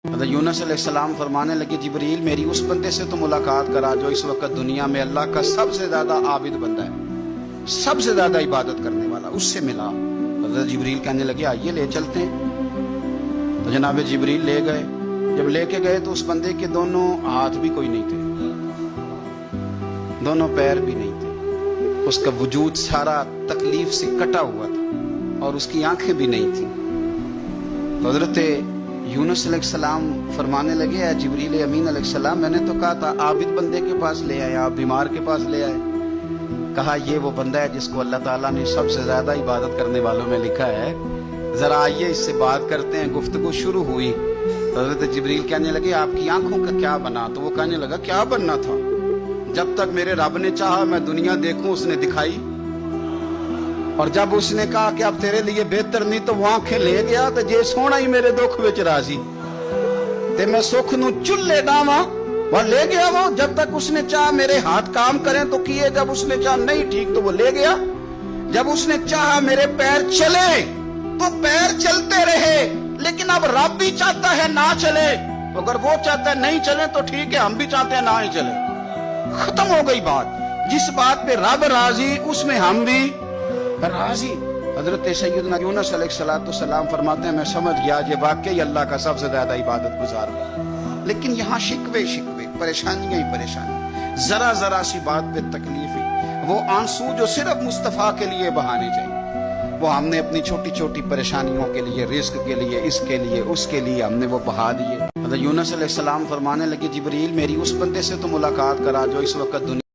حضرت یونس علیہ السلام فرمانے لگے جبریل میری اس بندے سے تو ملاقات کرا جو اس وقت دنیا میں اللہ کا سب سے زیادہ عابد بندہ ہے، سب سے زیادہ عبادت کرنے والا، اس سے ملا۔ حضرت جبریل کہنے لگے آئیے لے چلتے ہیں۔ تو جناب جبریل لے گئے۔ جب لے کے گئے تو اس بندے کے دونوں ہاتھ بھی کوئی نہیں تھے، دونوں پیر بھی نہیں تھے، اس کا وجود سارا تکلیف سے کٹا ہوا تھا اور اس کی آنکھیں بھی نہیں تھیں۔ تو حضرت یونس علیہ السلام فرمانے لگے اے جبریل امین علیہ السلام، میں نے تو کہا تھا عابد بندے کے پاس لے آئے، آپ بیمار کے پاس لے آئے۔ کہا یہ وہ بندہ ہے جس کو اللہ تعالیٰ نے سب سے زیادہ عبادت کرنے والوں میں لکھا ہے، ذرا آئیے اس سے بات کرتے ہیں۔ گفتگو شروع ہوئی تو حضرت جبریل کہنے لگے آپ کی آنکھوں کا کیا بنا؟ تو وہ کہنے لگا کیا بننا تھا، جب تک میرے رب نے چاہا میں دنیا دیکھوں اس نے دکھائی، اور جب اس نے کہا کہ اب تیرے لیے بہتر نہیں تو وہ آنکھیں لے گیا تو جے سونا ہی میرے دکھ وچ راضی تے میں سکھ نو چلے ڈاواں وہ لے گیا۔ وہ جب تک اس نے چاہا میرے ہاتھ کام کریں تو کیے، جب اس نے چاہا نہیں ٹھیک تو وہ لے گیا۔ جب اس نے چاہا میرے پیر چلے تو پیر چلتے رہے، لیکن اب رب بھی چاہتا ہے نہ چلے، اگر وہ چاہتا ہے نہیں چلے تو ٹھیک ہے، ہم بھی چاہتے ہیں نہ ہی چلے۔ ختم ہو گئی بات۔ جس بات پہ رب راضی اس میں ہم بھی راضی۔ حضرت سیدنا یونس علیہ السلام فرماتے ہیں میں سمجھ گیا یہ واقعی اللہ کا سب سے زیادہ عبادت گزار ہوا، لیکن یہاں شکوے پریشانیاں ہی پریشانی، ذرا ذرا سی بات پہ تکلیف ہی، وہ آنسو جو صرف مصطفیٰ کے لیے بہانے چاہیے، وہ ہم نے اپنی چھوٹی چھوٹی پریشانیوں کے لیے، رزق کے لیے، اس کے لیے اس کے لیے ہم نے وہ بہا دیے۔ حضرت یونس علیہ السلام فرمانے لگے جبریل میری اس بندے سے تو ملاقات کرا جو اس وقت دنیا